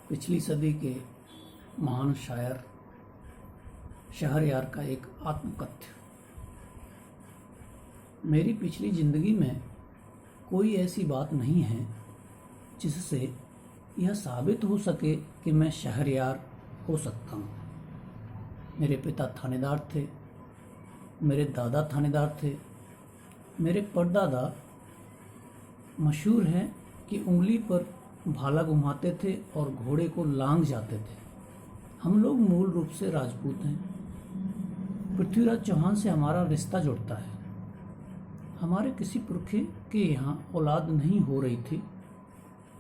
पिछली सदी के महान शायर शहरयार का एक आत्मकथ्य। मेरी पिछली ज़िंदगी में कोई ऐसी बात नहीं है जिससे यह साबित हो सके कि मैं शहरयार हो सकता हूँ। मेरे पिता थानेदार थे, मेरे दादा थानेदार थे, मेरे परदादा मशहूर हैं कि उंगली पर भाला घुमाते थे और घोड़े को लांघ जाते थे। हम लोग मूल रूप से राजपूत हैं। पृथ्वीराज चौहान से हमारा रिश्ता जुड़ता है। हमारे किसी पुरखे के यहाँ औलाद नहीं हो रही थी,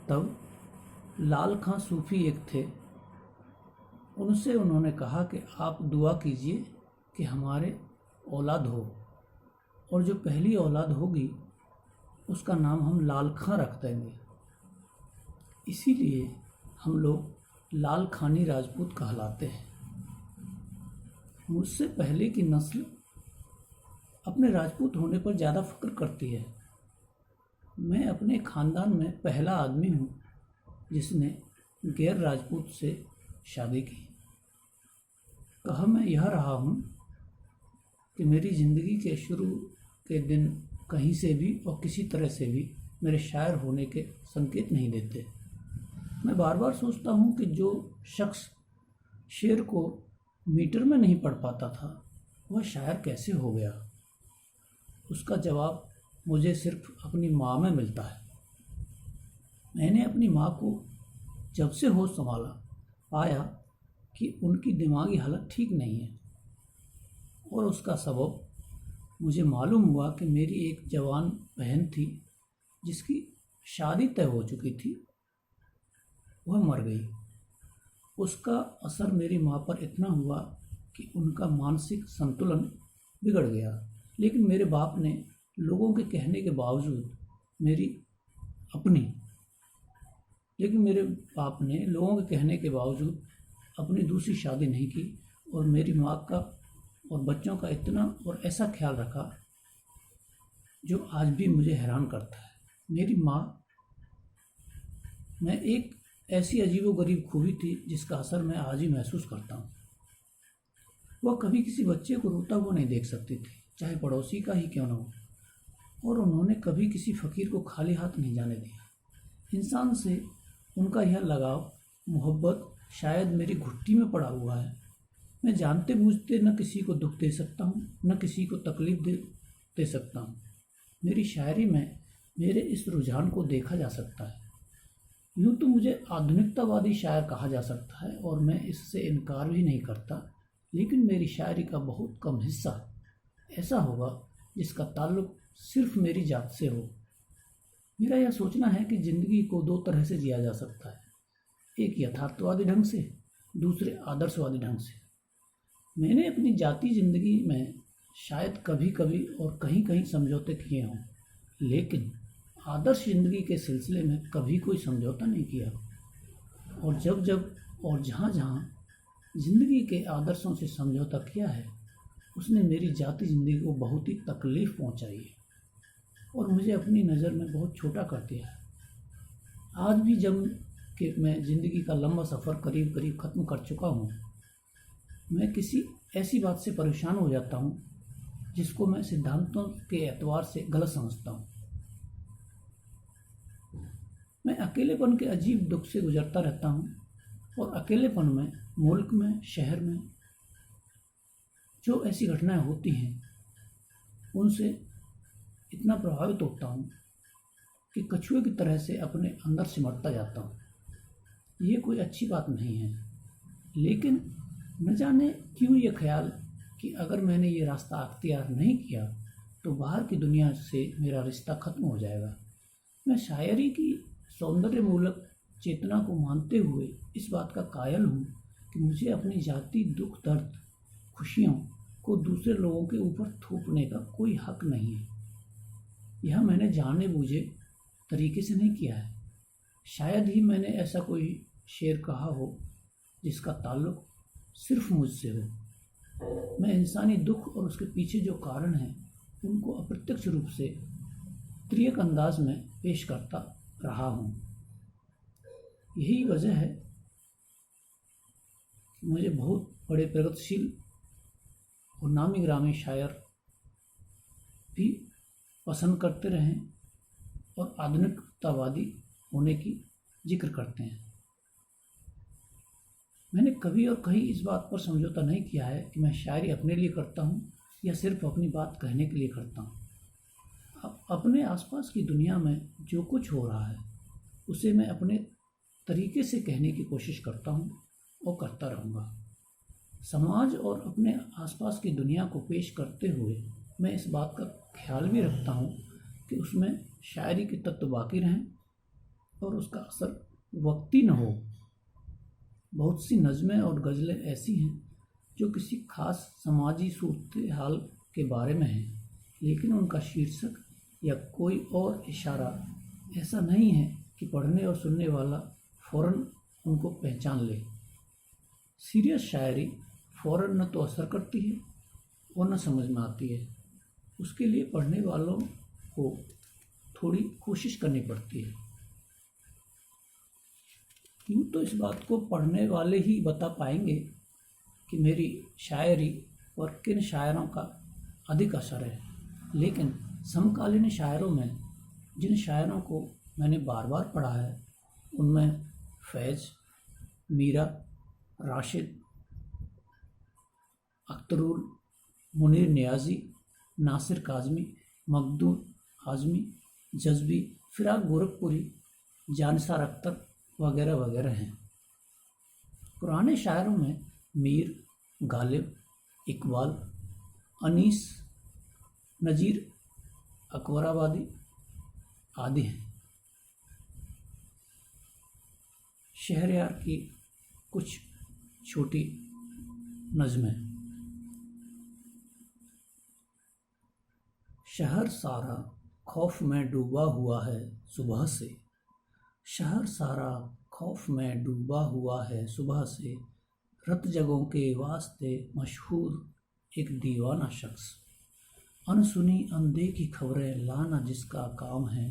तब लाल खां सूफी एक थे। उनसे उन्होंने कहा कि आप दुआ कीजिए कि हमारे औलाद हो, और जो पहली औलाद होगी उसका नाम हम लाल खां रख देंगे। इसीलिए हम लोग लाल खानी राजपूत कहलाते हैं। मुझसे पहले की नस्ल अपने राजपूत होने पर ज़्यादा फ़ख्र करती है। मैं अपने ख़ानदान में पहला आदमी हूँ जिसने गैर राजपूत से शादी की। कहा मैं यह रहा हूँ कि मेरी ज़िंदगी के शुरू के दिन कहीं से भी और किसी तरह से भी मेरे शायर होने के संकेत नहीं देते। मैं बार बार सोचता हूँ कि जो शख्स शेर को मीटर में नहीं पढ़ पाता था वह शायर कैसे हो गया। उसका जवाब मुझे सिर्फ अपनी माँ में मिलता है। मैंने अपनी माँ को जब से होश संभाला पाया कि उनकी दिमागी हालत ठीक नहीं है, और उसका सबब मुझे मालूम हुआ कि मेरी एक जवान बहन थी जिसकी शादी तय हो चुकी थी, वह मर गई। उसका असर मेरी माँ पर इतना हुआ कि उनका मानसिक संतुलन बिगड़ गया। लेकिन मेरे बाप ने लोगों के कहने के बावजूद अपनी दूसरी शादी नहीं की, और मेरी माँ का और बच्चों का इतना और ऐसा ख्याल रखा जो आज भी मुझे हैरान करता है। मेरी माँ में एक ऐसी अजीबोगरीब खूबी थी जिसका असर मैं आज ही महसूस करता हूँ। वह कभी किसी बच्चे को रोता हुआ नहीं देख सकती थी, चाहे पड़ोसी का ही क्यों न हो, और उन्होंने कभी किसी फ़कीर को खाली हाथ नहीं जाने दिया। इंसान से उनका यह लगाव, मोहब्बत शायद मेरी घुट्टी में पड़ा हुआ है। मैं जानते बूझते न किसी को दुख दे सकता हूँ, न किसी को तकलीफ दे सकता हूँ। मेरी शायरी में मेरे इस रुझान को देखा जा सकता है। यूँ तो मुझे आधुनिकतावादी शायर कहा जा सकता है और मैं इससे इनकार भी नहीं करता, लेकिन मेरी शायरी का बहुत कम हिस्सा ऐसा होगा जिसका ताल्लुक सिर्फ मेरी जात से हो। मेरा यह सोचना है कि ज़िंदगी को दो तरह से जिया जा सकता है, एक यथार्थवादी ढंग से, दूसरे आदर्शवादी ढंग से। मैंने अपनी जाती ज़िंदगी में शायद कभी कभी और कहीं कहीं समझौते किए हों, लेकिन आदर्श ज़िंदगी के सिलसिले में कभी कोई समझौता नहीं किया। और जब जब और जहाँ जहाँ ज़िंदगी के आदर्शों से समझौता किया है, उसने मेरी जाती ज़िंदगी को बहुत ही तकलीफ़ पहुँचाई है और मुझे अपनी नज़र में बहुत छोटा कर दिया है। आज भी जब कि मैं ज़िंदगी का लंबा सफ़र करीब करीब ख़त्म कर चुका हूँ, मैं किसी ऐसी बात से परेशान हो जाता हूँ जिसको मैं सिद्धांतों के एतबार से गलत समझता हूँ। मैं अकेलेपन के अजीब दुख से गुजरता रहता हूँ, और अकेलेपन में, मुल्क में, शहर में जो ऐसी घटनाएं होती हैं उनसे इतना प्रभावित होता हूँ कि कछुए की तरह से अपने अंदर सिमटता जाता हूँ। ये कोई अच्छी बात नहीं है, लेकिन न जाने क्यों ये ख्याल कि अगर मैंने ये रास्ता अख्तियार नहीं किया तो बाहर की दुनिया से मेरा रिश्ता ख़त्म हो जाएगा। मैं शायरी की सौंदर्यमूलक चेतना को मानते हुए इस बात का कायल हूँ कि मुझे अपनी जाति दुख, दर्द, खुशियों को दूसरे लोगों के ऊपर थोपने का कोई हक नहीं है। यह मैंने जाने बूझे तरीके से नहीं किया है। शायद ही मैंने ऐसा कोई शेर कहा हो जिसका ताल्लुक सिर्फ मुझसे हो। मैं इंसानी दुख और उसके पीछे जो कारण हैं उनको अप्रत्यक्ष रूप से त्रियक अंदाज में पेश करता रहा हूँ। यही वजह है मुझे बहुत बड़े प्रगतिशील और नामी ग्रामी शायर भी पसंद करते रहें और आधुनिकतावादी होने की जिक्र करते हैं। मैंने कभी और कहीं इस बात पर समझौता नहीं किया है कि मैं शायरी अपने लिए करता हूँ या सिर्फ अपनी बात कहने के लिए करता हूँ। अपने आसपास की दुनिया में जो कुछ हो रहा है उसे मैं अपने तरीके से कहने की कोशिश करता हूँ और करता रहूँगा। समाज और अपने आसपास की दुनिया को पेश करते हुए मैं इस बात का ख्याल भी रखता हूँ कि उसमें शायरी के तत्व बाकी रहें और उसका असर वक्ती न हो। बहुत सी नज़में और गज़लें ऐसी हैं जो किसी खास समाजी सूरत हाल के बारे में हैं, लेकिन उनका शीर्षक या कोई और इशारा ऐसा नहीं है कि पढ़ने और सुनने वाला फ़ौरन उनको पहचान ले। सीरियस शायरी फ़ौरन न तो असर करती है और न समझ में आती है। उसके लिए पढ़ने वालों को थोड़ी कोशिश करनी पड़ती है। यूँ तो इस बात को पढ़ने वाले ही बता पाएंगे कि मेरी शायरी पर किन शायरों का अधिक असर है, लेकिन समकालीन शायरों में जिन शायरों को मैंने बार बार पढ़ा है उनमें फैज़, मीरा, राशिद, अख्तरुल, मुनीर नियाज़ी, नासिर काज़मी, मखदूम आज़मी, जज़्बी, फ़िराक गोरखपुरी, जानिसार अख्तर वगैरह वगैरह हैं। पुराने शायरों में मीर, गालिब, इकबाल, अनीस, नज़ीर अकबराबादी आदि हैं। शहरयार की कुछ छोटी नज़में। शहर सारा खौफ में डूबा हुआ है सुबह से, शहर सारा खौफ में डूबा हुआ है सुबह से, रत जगहों के वास्ते मशहूर एक दीवाना शख्स, अनसुनी अनदेखी खबरें लाना जिसका काम है,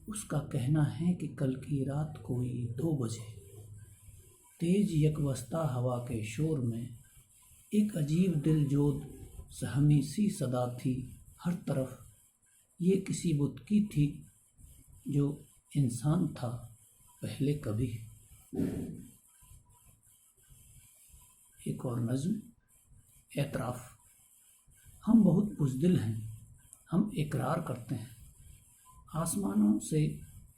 उसका कहना है कि कल की रात कोई 2 बजे तेज यकबस्ता हवा के शोर में एक अजीब दिलजोद सहमी सी सदा थी हर तरफ, ये किसी बुत की थी जो इंसान था पहले कभी। एक और नज़्म एतराफ़। हम बहुत बुज़दिल हैं, हम इकरार करते हैं, आसमानों से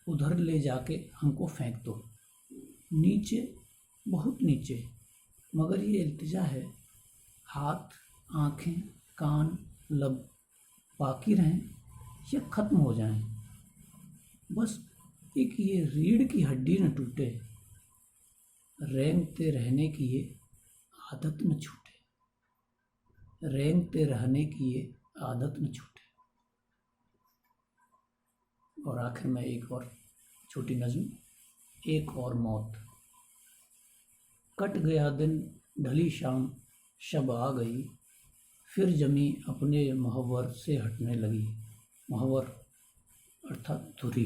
उधर ले जाके हमको फेंक दो, नीचे बहुत नीचे, मगर ये इल्तिजा है, हाथ, आँखें, कान, लब बाकी रहें या ख़त्म हो जाएं, बस एक ये रीढ़ की हड्डी न टूटे, रेंगते रहने की ये आदत न छूटे, रेंगते रहने की ये आदत न छूटे। और आखिर में एक और छोटी नज़्म, एक और मौत। कट गया दिन ढली शाम शब आ गई, फिर जमी अपने महवर से हटने लगी, महवर अर्थात धुरी।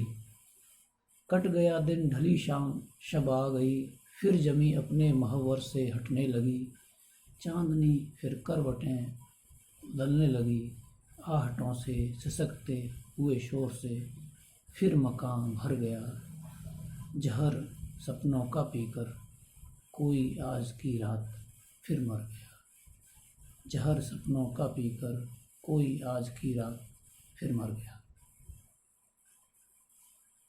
कट गया दिन ढली शाम शब आ गई, फिर जमी अपने महवर से हटने लगी, चांदनी फिर करवटें बदलने लगी, आहटों से सिसकते हुए शोर से, फिर मकान भर गया जहर सपनों का पीकर, कोई आज की रात फिर मर गया, जहर सपनों का पीकर कोई आज की रात फिर मर गया।